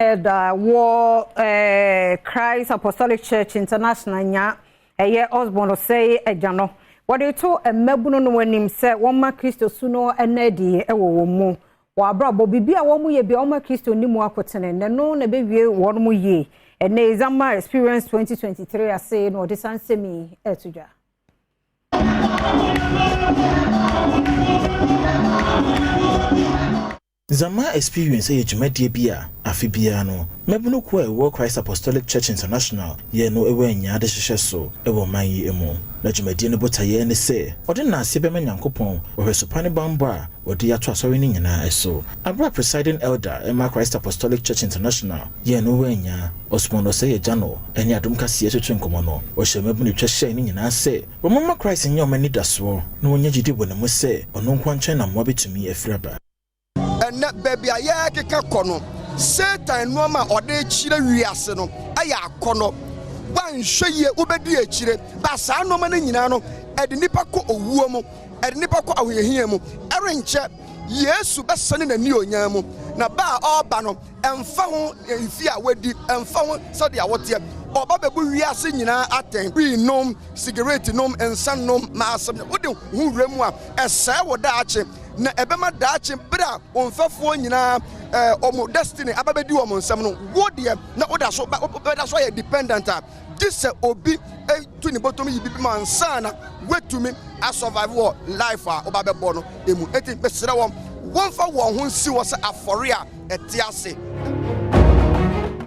war Christ Apostolic Church International nya Osborne say ejano what they told a mebuno no wanim say woma Kristo suno enedi ewo mu wa brabo bibia wo mu ye bia woma Kristo ni mu akotene ne no na bewie won mu ye ene Zamar Experience 2023 ase no de sansemi etudwa Zamar Experience ye dwumadie bia afibia no mebuno ko World Christ Apostolic Church International ye no ewe nya de hyehyɛ so ewo manyi emu na dwumadie no botaye ne se ode na ase be manyankopon ohwesopane bambo a ode yato asori ne nyina eso abra presiding elder Emma Christ Apostolic Church International ye no we nya osmono se ye jano eni Adom Kasee twetwe nkomo no o hye mebuno twehye ne nyina se wo mama Christ nya omani daso na wonya gidi bo ne mo se ono nkwa nchen na mo betumi afiraba na baby aye keka kono Satan no ma ode chire wiase no aya akono wanhweye ubedi achire ba saa no ma na nyina no ede nipa ko owuo mu ede nipa ko ahoyehia mu erenche Yesu besane na ni onya mu na ba oba no emfa ho enfi a wadi emfa ho so de awote oba bebu wiase nyina aten bi nom cigarette nom ensan nom ma asem wode hu wremu a ese wo da ache na ebema daache bra onfafo nyina omo destiny ababedi wo nsam no wodie na oda so ya dependent a this obi to ni bottom yi bibi man sana wetumi a survive wo life a obabebo no emu eti besere wo wonfa wo ho nsi wo se afore a etiase